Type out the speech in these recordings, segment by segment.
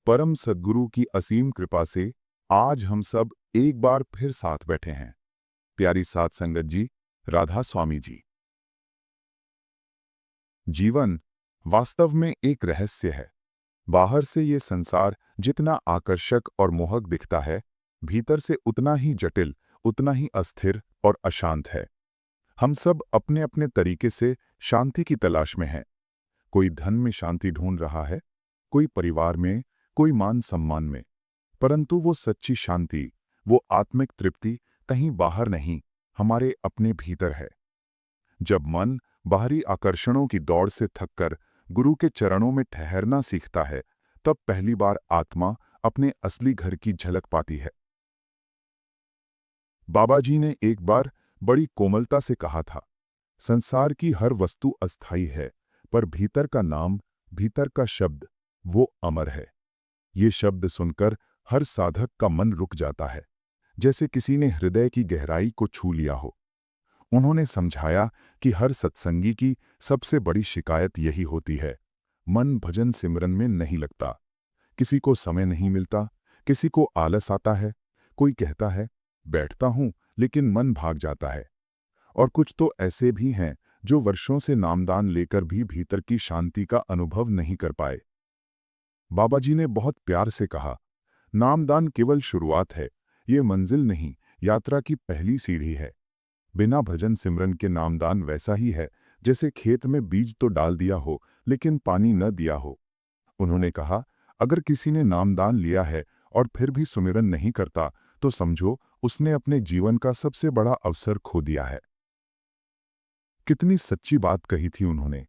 परम सद्गुरु की असीम कृपा से आज हम सब एक बार फिर साथ बैठे हैं। प्यारी साध संगत जी, राधा स्वामी जी। जीवन वास्तव में एक रहस्य है। बाहर से ये संसार जितना आकर्षक और मोहक दिखता है, भीतर से उतना ही जटिल, उतना ही अस्थिर और अशांत है। हम सब अपने अपने तरीके से शांति की तलाश में हैं। कोई धन में शांति ढूंढ रहा है, कोई परिवार में, कोई मान सम्मान में। परंतु वो सच्ची शांति, वो आत्मिक तृप्ति कहीं बाहर नहीं, हमारे अपने भीतर है। जब मन बाहरी आकर्षणों की दौड़ से थककर गुरु के चरणों में ठहरना सीखता है, तब पहली बार आत्मा अपने असली घर की झलक पाती है। बाबा जी ने एक बार बड़ी कोमलता से कहा था, संसार की हर वस्तु अस्थायी है, पर भीतर का नाम, भीतर का शब्द, वो अमर है। ये शब्द सुनकर हर साधक का मन रुक जाता है, जैसे किसी ने हृदय की गहराई को छू लिया हो। उन्होंने समझाया कि हर सत्संगी की सबसे बड़ी शिकायत यही होती है, मन भजन सिमरन में नहीं लगता। किसी को समय नहीं मिलता, किसी को आलस आता है, कोई कहता है बैठता हूं लेकिन मन भाग जाता है। और कुछ तो ऐसे भी हैं जो वर्षों से नामदान लेकर भी भीतर की शांति का अनुभव नहीं कर पाए। बाबा जी ने बहुत प्यार से कहा, नामदान केवल शुरुआत है, ये मंजिल नहीं, यात्रा की पहली सीढ़ी है। बिना भजन सिमरन के नामदान वैसा ही है जैसे खेत में बीज तो डाल दिया हो लेकिन पानी न दिया हो। उन्होंने कहा, अगर किसी ने नामदान लिया है और फिर भी सुमिरन नहीं करता, तो समझो उसने अपने जीवन का सबसे बड़ा अवसर खो दिया है। कितनी सच्ची बात कही थी उन्होंने।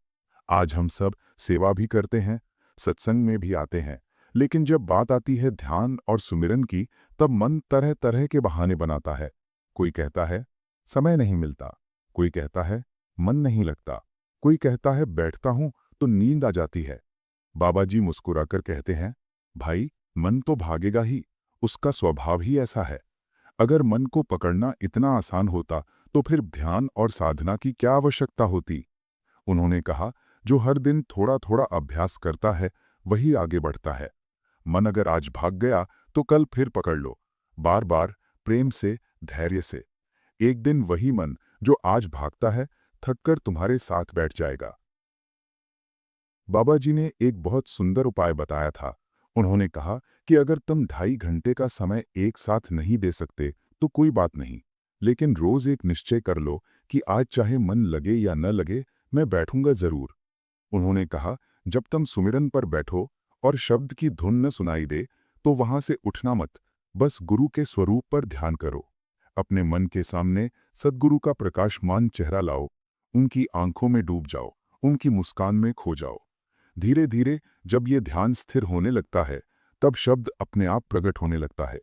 आज हम सब सेवा भी करते हैं, सत्संग में भी आते हैं, लेकिन जब बात आती है ध्यान और सुमिरन की, तब मन तरह तरह के बहाने बनाता है। कोई कहता है समय नहीं मिलता, कोई कहता है मन नहीं लगता, कोई कहता है बैठता हूं तो नींद आ जाती है। बाबा जी मुस्कुराकर कहते हैं, भाई मन तो भागेगा ही, उसका स्वभाव ही ऐसा है। अगर मन को पकड़ना इतना आसान होता तो फिर ध्यान और साधना की क्या आवश्यकता होती। उन्होंने कहा, जो हर दिन थोड़ा थोड़ा अभ्यास करता है वही आगे बढ़ता है। मन अगर आज भाग गया तो कल फिर पकड़ लो, बार बार, प्रेम से, धैर्य से। एक दिन वही मन जो आज भागता है थककर तुम्हारे साथ बैठ जाएगा। बाबा जी ने एक बहुत सुंदर उपाय बताया था। उन्होंने कहा कि अगर तुम 2.5 घंटे का समय एक साथ नहीं दे सकते तो कोई बात नहीं, लेकिन रोज एक निश्चय कर लो कि आज चाहे मन लगे या न लगे, मैं बैठूंगा जरूर। उन्होंने कहा, जब तुम सुमिरन पर बैठो और शब्द की धुन न सुनाई दे, तो वहां से उठना मत, बस गुरु के स्वरूप पर ध्यान करो। अपने मन के सामने सद्गुरु का प्रकाशमान चेहरा लाओ, उनकी आंखों में डूब जाओ, उनकी मुस्कान में खो जाओ। धीरे धीरे जब ये ध्यान स्थिर होने लगता है, तब शब्द अपने आप प्रकट होने लगता है।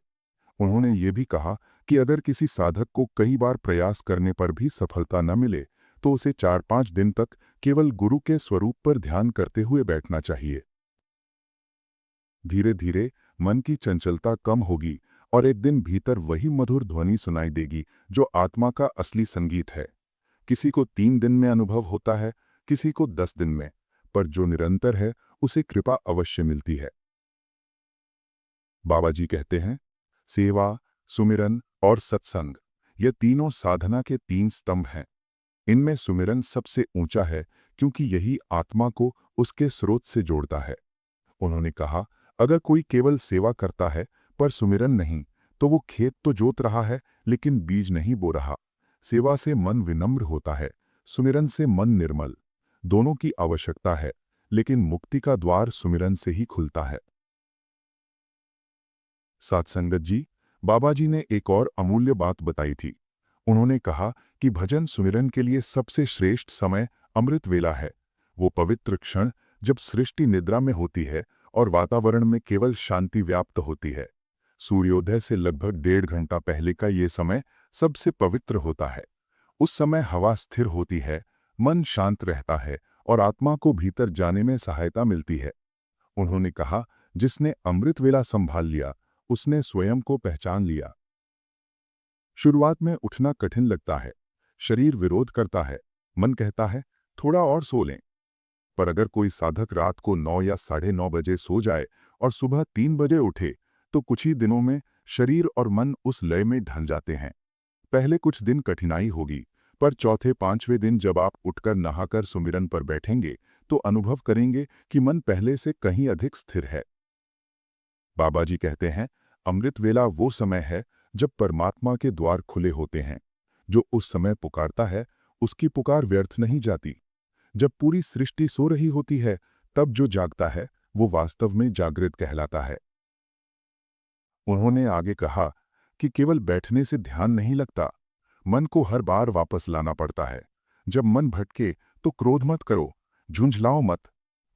उन्होंने ये भी कहा कि अगर किसी साधक को कई बार प्रयास करने पर भी सफलता न मिले, तो उसे 4-5 दिन तक केवल गुरु के स्वरूप पर ध्यान करते हुए बैठना चाहिए। धीरे धीरे मन की चंचलता कम होगी और एक दिन भीतर वही मधुर ध्वनि सुनाई देगी जो आत्मा का असली संगीत है। किसी को 3 दिन में अनुभव होता है, किसी को 10 दिन में, पर जो निरंतर है उसे कृपा अवश्य मिलती है। बाबा जी कहते हैं, सेवा, सुमिरन और सत्संग, ये तीनों साधना के 3 स्तंभ हैं। इनमें सुमिरन सबसे ऊंचा है क्योंकि यही आत्मा को उसके स्रोत से जोड़ता है। उन्होंने कहा, अगर कोई केवल सेवा करता है पर सुमिरन नहीं, तो वो खेत तो जोत रहा है लेकिन बीज नहीं बो रहा। सेवा से मन विनम्र होता है, सुमिरन से मन निर्मल। दोनों की आवश्यकता है, लेकिन मुक्ति का द्वार सुमिरन से ही खुलता है। सत्संगत जी, बाबा जी ने एक और अमूल्य बात बताई थी। उन्होंने कहा कि भजन सुमिरन के लिए सबसे श्रेष्ठ समय अमृत वेला है। वो पवित्र क्षण जब सृष्टि निद्रा में होती है और वातावरण में केवल शांति व्याप्त होती है। सूर्योदय से लगभग 1.5 घंटा पहले का ये समय सबसे पवित्र होता है। उस समय हवा स्थिर होती है, मन शांत रहता है और आत्मा को भीतर जाने में सहायता मिलती है। उन्होंने कहा, जिसने अमृत वेला संभाल लिया, उसने स्वयं को पहचान लिया। शुरुआत में उठना कठिन लगता है, शरीर विरोध करता है, मन कहता है थोड़ा और सो लें। पर अगर कोई साधक रात को 9 या 9:30 बजे सो जाए और सुबह 3 बजे उठे तो कुछ ही दिनों में शरीर और मन उस लय में ढल जाते हैं। पहले कुछ दिन कठिनाई होगी, पर चौथे पांचवें दिन जब आप उठकर नहाकर सुमिरन पर बैठेंगे तो अनुभव करेंगे कि मन पहले से कहीं अधिक स्थिर है। बाबा जी कहते हैं, अमृत वेला वो समय है जब परमात्मा के द्वार खुले होते हैं। जो उस समय पुकारता है उसकी पुकार व्यर्थ नहीं जाती। जब पूरी सृष्टि सो रही होती है तब जो जागता है वो वास्तव में जागृत कहलाता है। उन्होंने आगे कहा कि केवल बैठने से ध्यान नहीं लगता, मन को हर बार वापस लाना पड़ता है। जब मन भटके तो क्रोध मत करो, झुंझलाओ मत,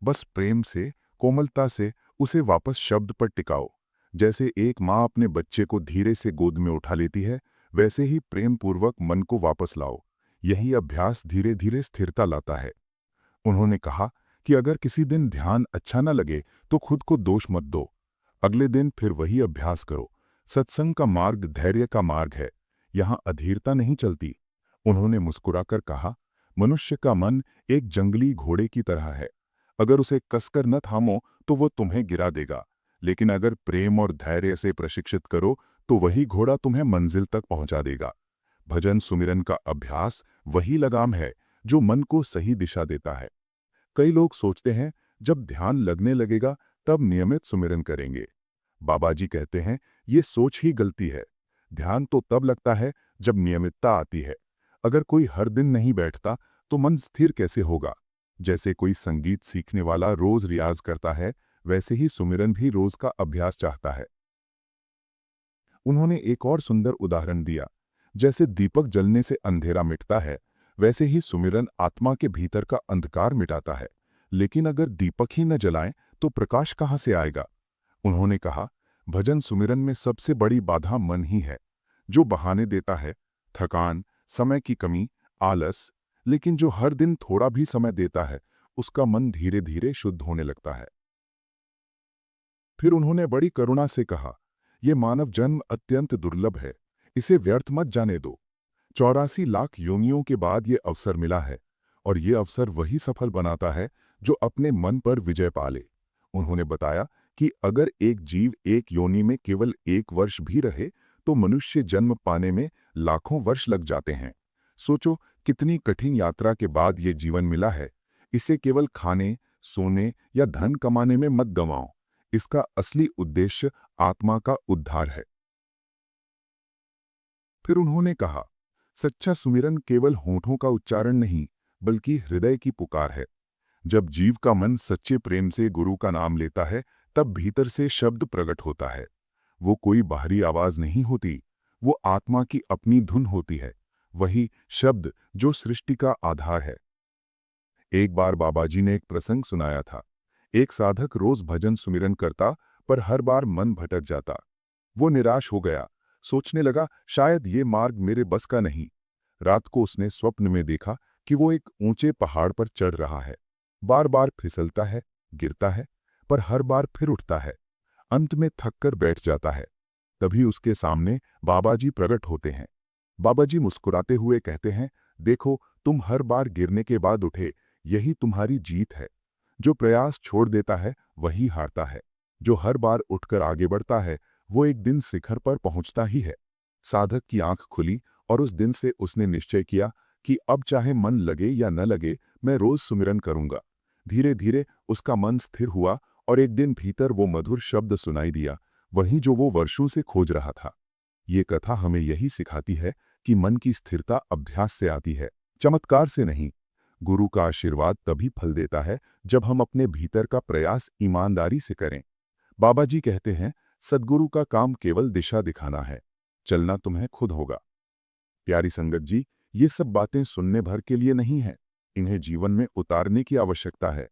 बस प्रेम से, कोमलता से उसे वापस शब्द पर टिकाओ। जैसे एक माँ अपने बच्चे को धीरे से गोद में उठा लेती है, वैसे ही प्रेम पूर्वक मन को वापस लाओ। यही अभ्यास धीरे धीरे स्थिरता लाता है। उन्होंने कहा कि अगर किसी दिन ध्यान अच्छा न लगे तो खुद को दोष मत दो, अगले दिन फिर वही अभ्यास करो। सत्संग का मार्ग धैर्य का मार्ग है, यहाँ अधीरता नहीं चलती। उन्होंने मुस्कुराकर कहा, मनुष्य का मन एक जंगली घोड़े की तरह है। अगर उसे कसकर न थामो तो वो तुम्हें गिरा देगा, लेकिन अगर प्रेम और धैर्य से प्रशिक्षित करो तो वही घोड़ा तुम्हें मंजिल तक पहुंचा देगा। भजन सुमिरन का अभ्यास वही लगाम है जो मन को सही दिशा देता है। कई लोग सोचते हैं जब ध्यान लगने लगेगा तब नियमित सुमिरन करेंगे। बाबा जी कहते हैं ये सोच ही गलती है। ध्यान तो तब लगता है जब नियमितता आती है। अगर कोई हर दिन नहीं बैठता तो मन स्थिर कैसे होगा। जैसे कोई संगीत सीखने वाला रोज रियाज करता है, वैसे ही सुमिरन भी रोज का अभ्यास चाहता है। उन्होंने एक और सुंदर उदाहरण दिया, जैसे दीपक जलने से अंधेरा मिटता है, वैसे ही सुमिरन आत्मा के भीतर का अंधकार मिटाता है। लेकिन अगर दीपक ही न जलाएं तो प्रकाश कहाँ से आएगा। उन्होंने कहा, भजन सुमिरन में सबसे बड़ी बाधा मन ही है, जो बहाने देता है, थकान, समय की कमी, आलस। लेकिन जो हर दिन थोड़ा भी समय देता है उसका मन धीरे धीरे शुद्ध होने लगता है। फिर उन्होंने बड़ी करुणा से कहा, यह मानव जन्म अत्यंत दुर्लभ है, इसे व्यर्थ मत जाने दो। 84 लाख योनियों के बाद ये अवसर मिला है, और ये अवसर वही सफल बनाता है जो अपने मन पर विजय पाले। उन्होंने बताया कि अगर एक जीव एक योनि में केवल 1 वर्ष भी रहे तो मनुष्य जन्म पाने में लाखों वर्ष लग जाते हैं। सोचो कितनी कठिन यात्रा के बाद ये जीवन मिला है। इसे केवल खाने, सोने या धन कमाने में मत गंवाओ। इसका असली उद्देश्य आत्मा का उद्धार है। फिर उन्होंने कहा, सच्चा सुमिरन केवल होठों का उच्चारण नहीं बल्कि हृदय की पुकार है। जब जीव का मन सच्चे प्रेम से गुरु का नाम लेता है तब भीतर से शब्द प्रकट होता है। वो कोई बाहरी आवाज नहीं होती, वो आत्मा की अपनी धुन होती है, वही शब्द जो सृष्टि का आधार है। एक बार बाबा जी ने एक प्रसंग सुनाया था। एक साधक रोज भजन सुमिरन करता पर हर बार मन भटक जाता। वो निराश हो गया, सोचने लगा शायद ये मार्ग मेरे बस का नहीं। रात को उसने स्वप्न में देखा कि वो एक ऊंचे पहाड़ पर चढ़ रहा है। बार बार फिसलता है, गिरता है, पर हर बार फिर उठता है। अंत में थक कर बैठ जाता है। तभी उसके सामने बाबा जी प्रकट होते हैं। बाबा जी मुस्कुराते हुए कहते हैं, देखो तुम हर बार गिरने के बाद उठे, यही तुम्हारी जीत है। जो प्रयास छोड़ देता है वही हारता है। जो हर बार उठकर आगे बढ़ता है वो एक दिन शिखर पर पहुंचता ही है। साधक की आंख खुली और उस दिन से उसने निश्चय किया कि अब चाहे मन लगे या न लगे मैं रोज सुमिरन करूंगा। धीरे धीरे उसका मन स्थिर हुआ और एक दिन भीतर वो मधुर शब्द सुनाई दिया, वही जो वो वर्षों से खोज रहा था। ये कथा हमें यही सिखाती है कि मन की स्थिरता अभ्यास से आती है, चमत्कार से नहीं। गुरु का आशीर्वाद तभी फल देता है जब हम अपने भीतर का प्रयास ईमानदारी से करें। बाबा जी कहते हैं, सद्गुरु का काम केवल दिशा दिखाना है, चलना तुम्हें खुद होगा। प्यारी संगत जी, ये सब बातें सुनने भर के लिए नहीं है, इन्हें जीवन में उतारने की आवश्यकता है।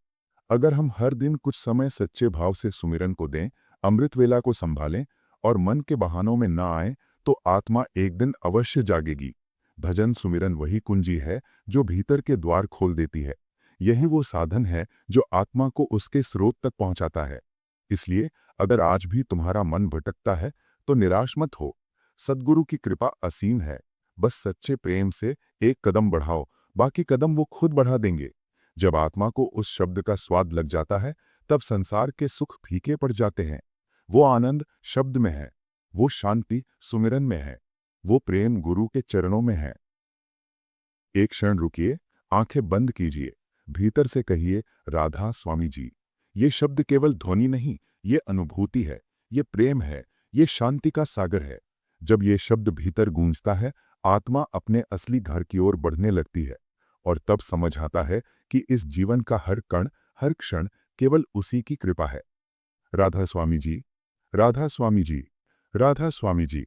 अगर हम हर दिन कुछ समय सच्चे भाव से सुमिरन को दें, अमृत वेला को संभालें और मन के बहानों में न आए तो आत्मा एक दिन अवश्य जागेगी। भजन सुमिरन वही कुंजी है जो भीतर के द्वार खोल देती है। यही वो साधन है जो आत्मा को उसके स्रोत तक पहुंचाता है। इसलिए अगर आज भी तुम्हारा मन भटकता है तो निराश मत हो। सद्गुरु की कृपा असीम है। बस सच्चे प्रेम से एक कदम बढ़ाओ, बाकी कदम वो खुद बढ़ा देंगे। जब आत्मा को उस शब्द का स्वाद लग जाता है तब संसार के सुख फीके पड़ जाते हैं। वो आनंद शब्द में है, वो शांति सुमिरन में है, वो प्रेम गुरु के चरणों में है। एक क्षण रुकिए, आंखें बंद कीजिए, भीतर से कहिए, राधा स्वामी जी। ये शब्द केवल ध्वनि नहीं, ये अनुभूति है, ये प्रेम है, ये शांति का सागर है। जब ये शब्द भीतर गूंजता है, आत्मा अपने असली घर की ओर बढ़ने लगती है, और तब समझ आता है कि इस जीवन का हर कण, हर क्षण केवल उसी की कृपा है। राधा स्वामी जी, राधा स्वामी जी, राधा स्वामी जी।